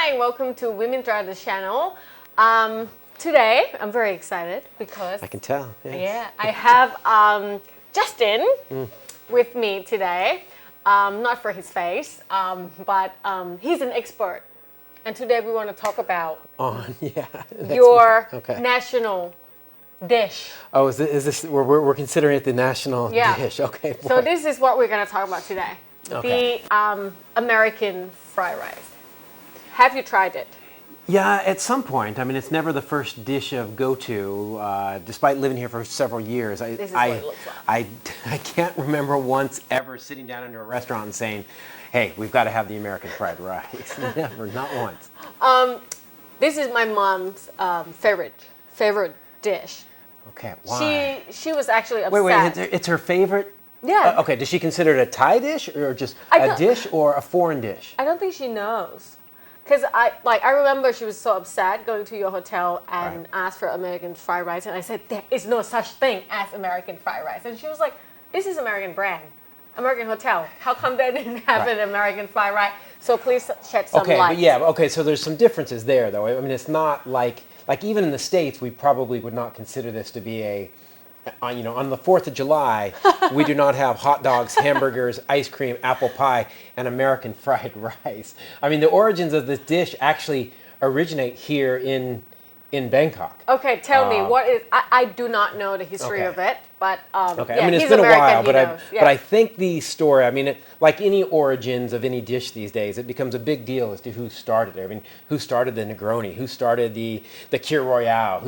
Hi, welcome to WIMINTRA The Channel. Today, I'm very excited because... I can tell. Yes. Yeah, I have Justin with me today. Not for his face, but he's an expert. And today we want to talk about your national dish. Oh, is this we're considering it the national dish? Okay. Boy. So this is what we're going to talk about today. Okay. The American fried rice. Have you tried it? Yeah, at some point. I mean, it's never the first dish of go-to. Despite living here for several years, This is what it looks like. I can't remember once ever sitting down into a restaurant and saying, "Hey, we've got to have the American fried rice." Never, not once. This is my mom's favorite dish. Okay, why? She was actually upset. Wait, it's her favorite? Yeah. Okay, does she consider it a Thai dish or just a dish or a foreign dish? I don't think she knows. Because I remember she was so upset going to your hotel and asked for American fried rice. And I said, there is no such thing as American fried rice. And she was like, this is American brand, American hotel. How come they didn't have an American fried rice? So please shed some light. Okay, so there's some differences there, though. I mean, it's not like even in the States, we probably would not consider this to be on the 4th of July, we do not have hot dogs, hamburgers, ice cream, apple pie, and American fried rice. I mean, the origins of this dish actually originate here in Bangkok. Okay, tell me, what is, I do not know the history of it, but I mean, it's been American, a while, but I think the story, I mean, like any origins of any dish these days, it becomes a big deal as to who started it. I mean, who started the Negroni? Who started the Kir Royale?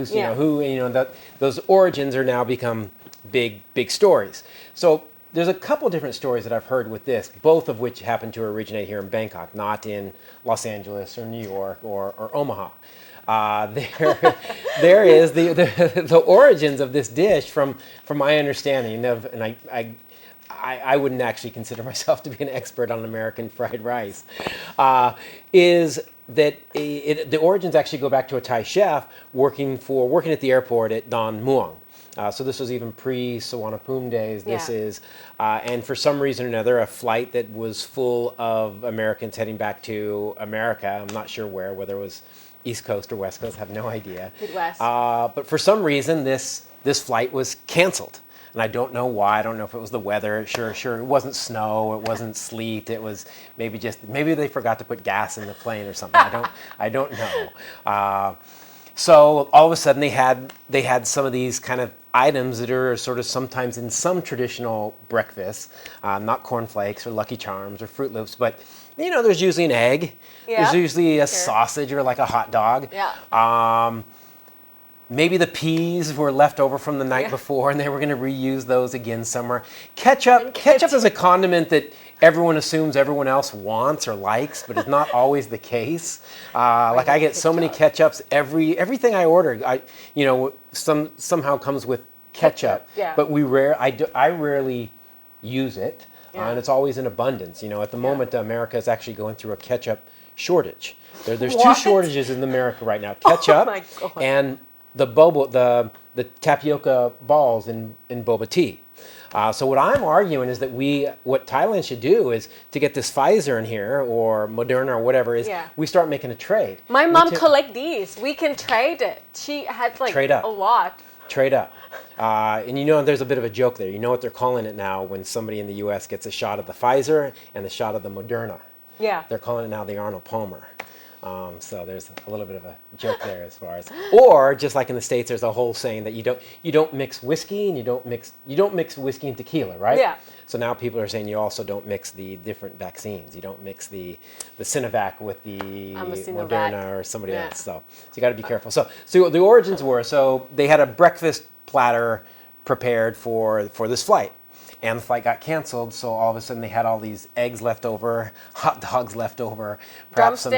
Those origins are now become big stories. So there's a couple different stories that I've heard with this, both of which happen to originate here in Bangkok, not in Los Angeles or New York or Omaha. There is the origins of this dish from my understanding of, and I wouldn't actually consider myself to be an expert on American fried rice, is that the origins actually go back to a Thai chef working at the airport at Don Muang. So this was even pre-Suvarnabhumi days. This is, and for some reason or another, a flight that was full of Americans heading back to America. I'm not sure whether it was East Coast or West Coast, I have no idea. Midwest. But for some reason, this flight was canceled. And I don't know why. I don't know if it was the weather. Sure, it wasn't snow. It wasn't sleet. It was maybe they forgot to put gas in the plane or something. I don't know. So all of a sudden they had some of these kind of items that are sort of sometimes in some traditional breakfasts, not cornflakes or Lucky Charms or Fruit Loops, but there's usually an egg. Yeah. There's usually a sausage or like a hot dog. Yeah. Maybe the peas were left over from the night before and they were going to reuse those again somewhere. Ketchup is a condiment that everyone assumes everyone else wants or likes, but it's not always the case. I get so many ketchups. Everything I order, somehow comes with ketchup. Yeah. But I rarely use it. And it's always in abundance. At the moment, America is actually going through a ketchup shortage. There's two shortages in America right now: ketchup and the tapioca balls in boba tea. So what I'm arguing is that what Thailand should do is to get this Pfizer in here or Moderna or whatever we start making a trade. My mom collect these. We can trade it. She had trade up. A lot. Trade up. And there's a bit of a joke there. You know what they're calling it now when somebody in the U.S. gets a shot of the Pfizer and a shot of the Moderna. Yeah. They're calling it now the Arnold Palmer. So there's a little bit of a joke there as far as, or just like in the States, there's a whole saying that you don't mix whiskey and you don't mix whiskey and tequila, right? Yeah. So now people are saying you also don't mix the different vaccines. You don't mix the Sinovac with the Moderna or somebody else. So you got to be careful. So the origins were, they had a breakfast platter prepared for this flight. And the flight got canceled, so all of a sudden they had all these eggs left over, hot dogs left over, perhaps some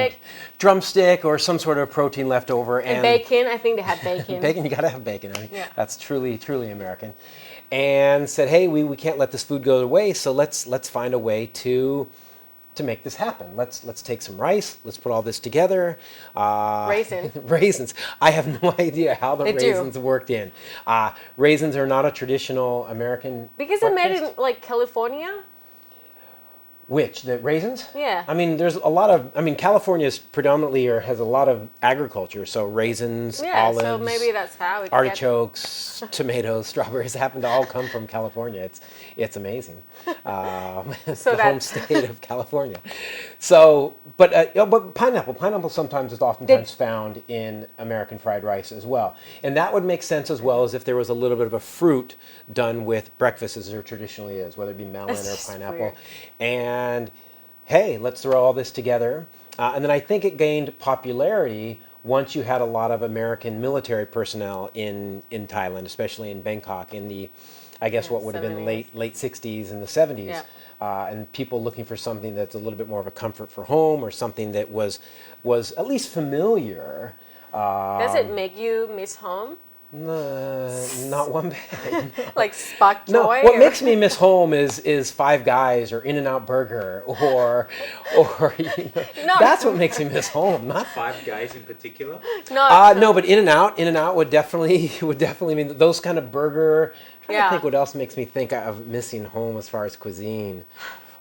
drumstick or some sort of protein left over. And bacon, I think they had bacon. Bacon, you gotta have bacon. That's truly American. And said, hey, we can't let this food go to waste, so let's find a way to make this happen. Let's take some rice. Let's put all this together. Raisins. I have no idea how the raisins worked in. Raisins are not a traditional American. Because they're made in California. Which, the raisins? Yeah. I mean, there's a lot of, I mean, California is predominantly or has a lot of agriculture. So raisins, Yeah, olives, so maybe that's how it artichokes, tomatoes, strawberries happen to all come from California. It's amazing. It's So the home state of California. So, but pineapple sometimes is oftentimes found in American fried rice as well. And that would make sense as well as if there was a little bit of a fruit done with breakfast as there traditionally is, whether it be melon or pineapple. Weird. And hey, let's throw all this together. And then I think it gained popularity once you had a lot of American military personnel in Thailand, especially in Bangkok in the, I guess what would have been 70s. late 60s and the 70s. Yeah. And people looking for something that's a little bit more of a comfort for home or something that was at least familiar. Does it make you miss home? Not one bit. Like spark joy? No, what makes me miss home is Five Guys or In-N-Out Burger or you know, that's what makes me miss home. Not Five Guys in particular? no, but In-N-Out would definitely mean those kind of burger. I'm trying to think what else makes me think of missing home as far as cuisine.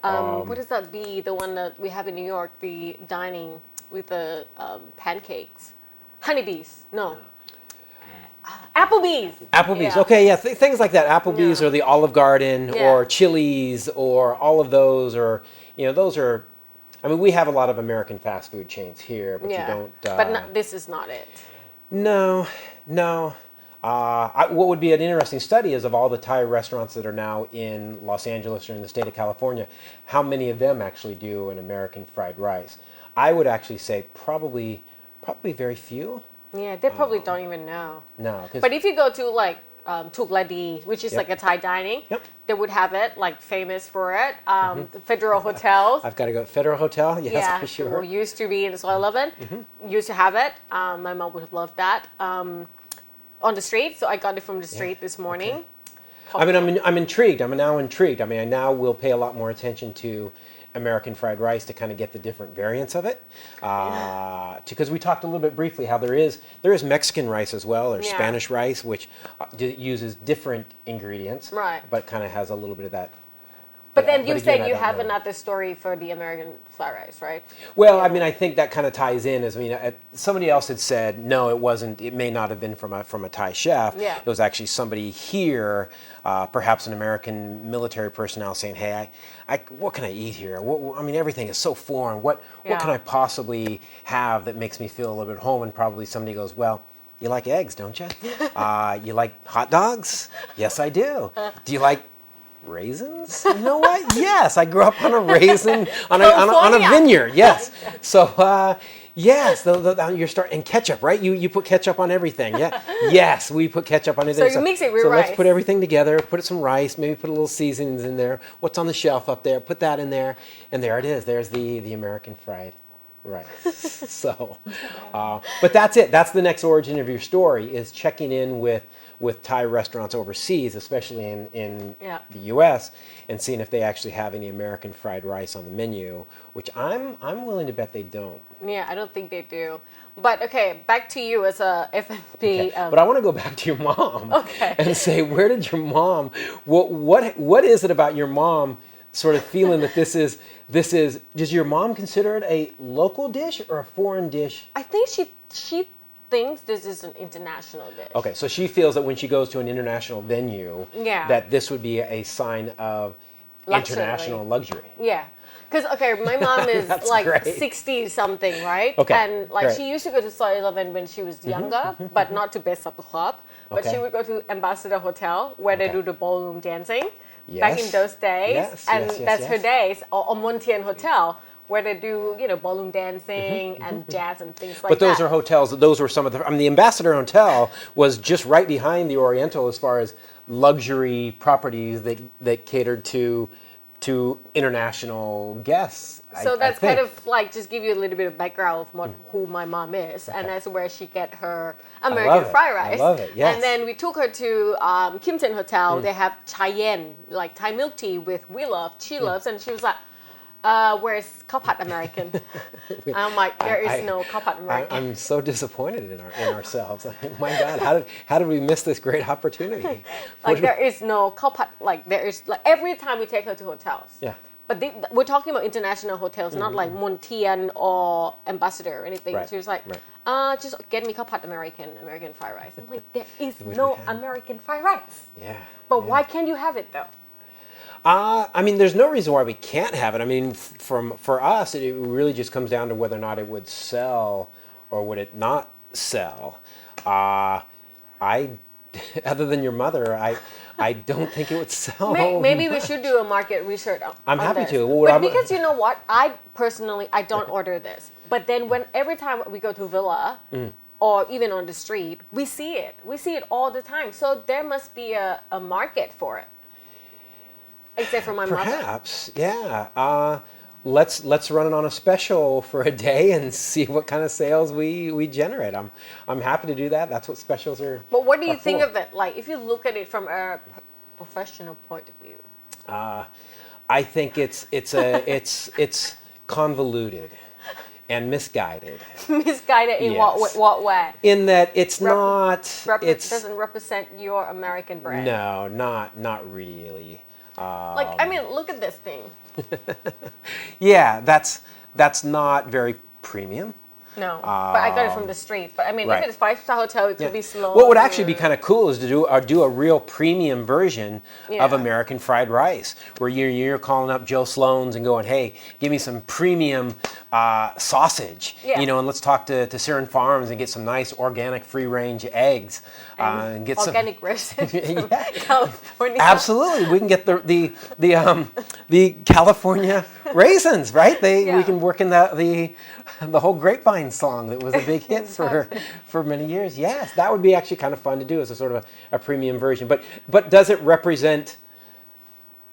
What does that be? The one that we have in New York, the dining with the pancakes. Honeybees. No. Applebee's. Applebee's, Yeah. okay, yeah, things like that. Applebee's Yeah. or the Olive Garden Yeah. or Chili's or all of those, or you know, those are. I mean, we have a lot of American fast food chains here, but you don't. But this is not it. No. What would be an interesting study is of all the Thai restaurants that are now in Los Angeles or in the state of California, how many of them actually do an American fried rice? I would actually say probably very few. Yeah, they probably don't even know. No, But if you go to like Tuk Ladi, which is Yep. like a Thai dining, Yep. they would have it, like famous for it. The Federal Hotels. I've got to go Federal Hotel. Yes, Yeah, for sure. well, used to be in Soy 11. Used to have it. My mom would have loved that. On the street, so I got it from the street this morning. I mean, I'm intrigued. I'm now intrigued. I mean, I now will pay a lot more attention to American fried rice to kind of get the different variants of it. Because we talked a little bit briefly how there is Mexican rice as well, or Yeah. Spanish rice, which uses different ingredients, Right. but kind of has a little bit of that. But then you again, said I you don't have know. another story for the American fried rice, right? Well, I mean, I think that kind of ties in. Somebody else had said, no, it wasn't. It may not have been from a Thai chef. Yeah. It was actually somebody here, perhaps an American military personnel, saying, "Hey, what can I eat here? I mean, everything is so foreign. What Yeah. can I possibly have that makes me feel a little bit at home?" And probably somebody goes, "Well, you like eggs, don't you? You like hot dogs? Yes, I do. Do you like raisins? You know what? Yes, I grew up on a raisin on a California. vineyard. Yes. So yes, you're starting and ketchup, right? You put ketchup on everything. Yeah. Yes, we put ketchup on everything. So you mix it with so rice. let's put everything together. Put some rice. Maybe put a little seasonings in there. What's on the shelf up there? Put that in there, and there it is. There's the American fried rice. So, but that's it. That's the next origin of your story, is checking in with Thai restaurants overseas, especially in Yeah. the U.S., and seeing if they actually have any American fried rice on the menu, which I'm willing to bet they don't. Yeah, I don't think they do. But okay, back to you as a F&B. Okay. But I want to go back to your mom Okay. and say, where did your mom? What is it about your mom? Sort of feeling that this is. Does your mom consider it a local dish or a foreign dish? I think she thinks this is an international dish. Okay, so she feels that when she goes to an international venue, Yeah. that this would be a sign of Luxury. international luxury. Yeah. Because, okay, my mom is That's like great. 60 something, right? Okay, And like great. she used to go to Soy 11 when she was younger, but not to Best Supper Club. But Okay. she would go to Ambassador Hotel where they Okay. do the ballroom dancing back in Yes. those days. Yes, and yes, yes, that's her yes. days. Or Montien Hotel where they do, ballroom dancing and jazz and things like But those that. are hotels. Those were some of the. I mean, the Ambassador Hotel was just right behind the Oriental as far as luxury properties that catered to international guests. So I that's think. kind of like just give you a little bit of background of who my mom is, and that's where she get her American it. fried I rice. love it, yes. And then we took her to Kim Ten Hotel. They have chai yen, like Thai milk tea with we love, she loves, and she was like, "Where's cow pat American?" I'm like, "There is no cow pat American." I'm so disappointed in ourselves. My God, how did we miss this great opportunity? Like there is no cow pat. Like there is like every time we take her to hotels. Yeah. But we're talking about international hotels, not like Montian or Ambassador or anything. Right, She was like, right. just get me American fried rice. I'm like, there is no American fried rice. Yeah. But why can't you have it though? I mean, there's no reason why we can't have it. I mean, for us, it really just comes down to whether or not it would sell or would it not sell. Other than your mother, I don't think it would sell. Maybe we should do a market research I'm on happy this. to. But because you know what, I personally don't order this. But then every time we go to Villa or even on the street, we see it. We see it all the time. So there must be a market for it. Except for my mother. Perhaps, yeah. Let's run it on a special for a day and see what kind of sales we generate. I'm happy to do that. That's what specials are. But what do you think of it? Like, if you look at it from a professional point of view. I think it's convoluted and misguided. Misguided in what way? In that it's doesn't represent your American brand. No, not really. Like, I mean, look at this thing. Yeah, that's not very premium. No, but I got it from the street. But I mean, right. if it's 5-star hotel, it could be slow. What would actually be kind of cool is to do a real premium version of American fried rice, where you're calling up Joe Sloan's and going, hey, give me some premium sausage, you know, and let's talk to Siren Farms and get some nice organic free range eggs and get organic some raisins from California. Absolutely, we can get the California raisins, right? We can work in the whole grapevine song that was a big hit for many years. Yes, that would be actually kind of fun to do as a sort of a premium version. But does it represent?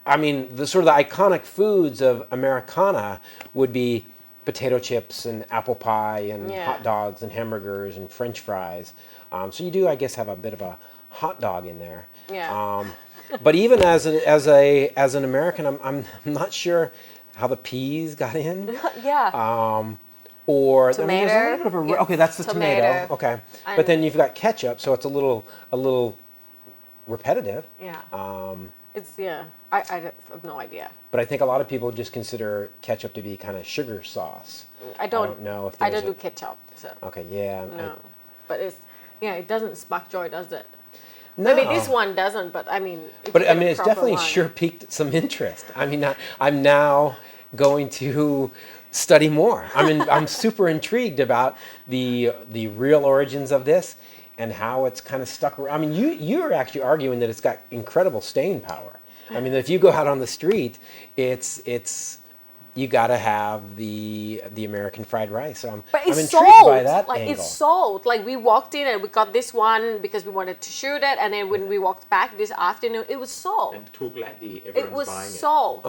I mean, the sort of the iconic foods of Americana would be potato chips and apple pie and hot dogs and hamburgers and French fries. So you do, I guess, have a bit of a hot dog in there. Yeah. But even as an American, I'm not sure how the peas got in. Yeah. Or tomato. I mean, there's a little bit of okay, that's the tomato. Okay, but then you've got ketchup, so it's a little repetitive. Yeah. I have no idea. But I think a lot of people just consider ketchup to be kind of sugar sauce. I don't know if I don't do ketchup. So. Okay, yeah. No, but it doesn't spark joy, does it? No. Maybe this one doesn't, but I mean. It's definitely sure piqued some interest. I mean, I'm now going to study more. I'm super intrigued about the real origins of this and how it's kind of stuck around. I mean, you're actually arguing that it's got incredible staying power. I mean, if you go out on the street, it's you got to have the American fried rice. So I'm intrigued by that angle. It's sold. Like, we walked in and we got this one because we wanted to shoot it, and then when we walked back this afternoon, it was sold. And Tukladi, It everyone's was buying sold.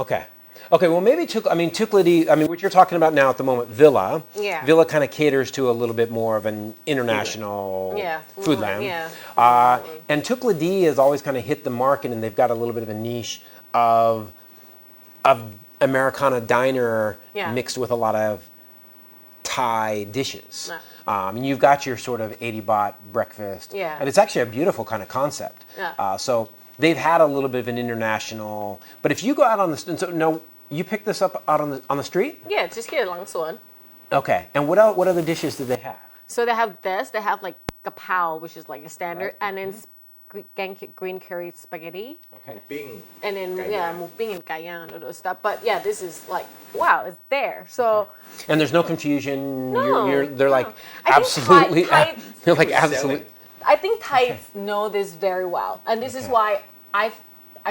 Okay, well, maybe Tukladi, what you're talking about now at the moment, Villa. Yeah. Villa kind of caters to a little bit more of an international foodland. Yeah. And Tukladi has always kind of hit the market, and they've got a little bit of a niche of Americana diner mixed with a lot of Thai dishes. And you've got your sort of 80-baht breakfast. Yeah. And it's actually a beautiful kind of concept. Yeah. So they've had a little bit of an international, but if you go out on the you pick this up out on the street? Yeah, just here, Langsuan. Okay, and what other dishes do they have? So they have this. They have like kapow, which is like a standard, and then green curry spaghetti. Okay. Bing. And then muping and gayang and those stuff. But yeah, this is like wow, it's there. So. And there's no confusion. No. They're like absolutely. They're like absolutely. I think Thais know this very well, and this is why I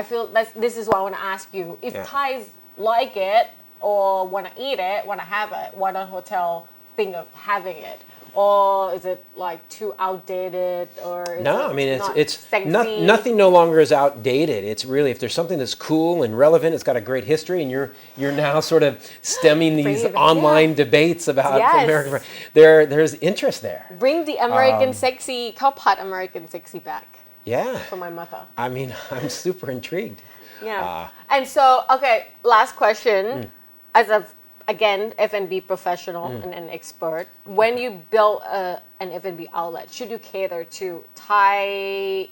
feel this is why I want to ask you if Thais like it or want to eat it, want to have it. Why don't hotel think of having it? Or is it like too outdated? Or is no, I mean it's nothing no longer is outdated. It's really if there's something that's cool and relevant, it's got a great history, and you're now sort of stemming these online debates about American. There's interest there. Bring the American sexy, hot American sexy back. Yeah. For my mother. I mean, I'm super intrigued. Yeah. And so, okay, last question. As a again, F&B professional and an expert, when you build an F&B outlet, should you cater to Thai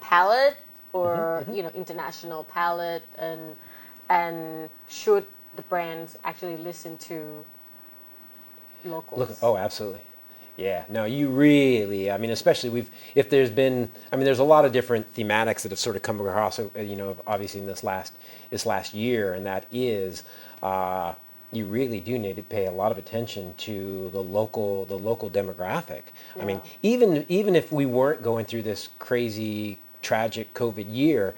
palate or international palate, and And should the brands actually listen to locals? Look, oh, absolutely. Yeah, no, you really, I mean, especially if there's been, I mean, there's a lot of different thematics that have sort of come across, you know, obviously in this last year, and that is, you really do need to pay a lot of attention to the local demographic. Yeah. I mean, even if we weren't going through this crazy, tragic COVID year,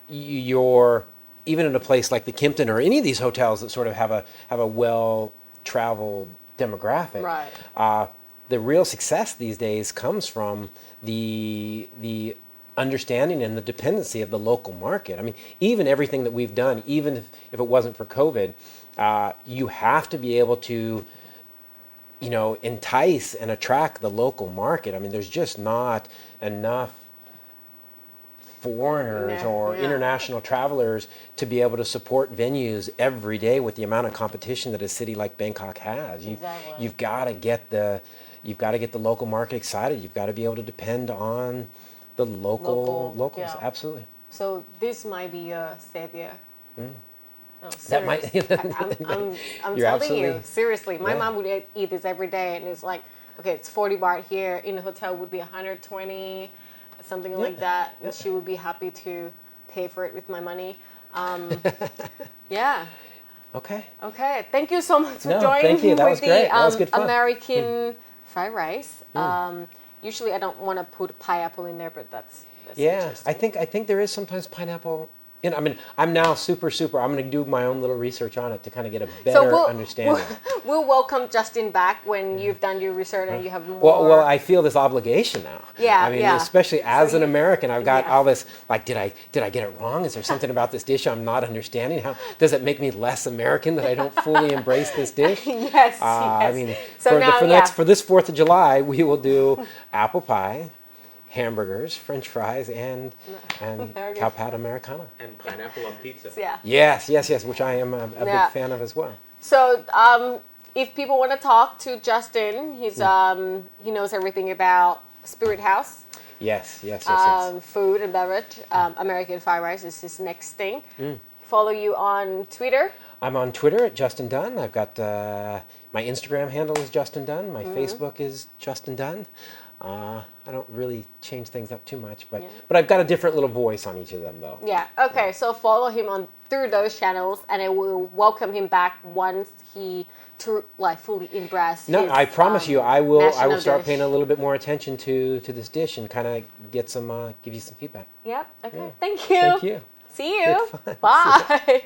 you're, even in a place like the Kimpton or any of these hotels that sort of have a well-traveled demographic, right. The real success these days comes from the understanding and the dependency of the local market. I mean, even everything that we've done, even if it wasn't for COVID, you have to be able to, you know, entice and attract the local market. I mean, there's just not enough foreigners or international travelers to be able to support venues every day with the amount of competition that a city like Bangkok has. You've got to get the local market excited. You've got to be able to depend on the locals. Yeah. Absolutely. So this might be a savior. Oh, That might. I'm You're telling you, absolutely- seriously. My Yeah. mom would eat this every day, and it's like, okay, it's 40 baht here. In the hotel would be 120, something like that. And she would be happy to pay for it with my money. Yeah. Okay. Okay. Thank you so much for No, joining thank you. That with was the great. That was good fun. American fried rice. Usually I don't want to put pineapple in there, but that's Yeah, interesting. I think there is sometimes pineapple. You know, I mean, I'm now super. I'm going to do my own little research on it to kind of get a better understanding. We'll welcome Justin back when you've done your research and you have more. Well, I feel this obligation now. Yeah, I mean, yeah. especially as So an American, I've got yeah. all this. Like, did I get it wrong? Is there something about this dish I'm not understanding? How does it make me less American that I don't fully embrace this dish? Yes, I yes. mean, So now, for this 4th of July, we will do apple pie, hamburgers, French fries, and cow pat Americana. And pineapple on pizza. Yeah. Yes, which I am a Yeah. big fan of as well. So, if people want to talk to Justin, he's he knows everything about Spirit House, Yes. food and beverage. American fried rice is his next thing. Follow you on Twitter. I'm on Twitter at Justin Dunne. I've got my Instagram handle is Justin Dunne. My Facebook is Justin Dunne. I don't really change things up too much, but I've got a different little voice on each of them, though. Yeah. Okay. So follow him on through those channels, and I will welcome him back once he fully embraces. No, I promise you, I will national start dish. paying a little bit more attention to this dish and kind of get some give you some feedback. Yep. Okay. Yeah. Thank you. Thank you. See you. Good fun. Bye.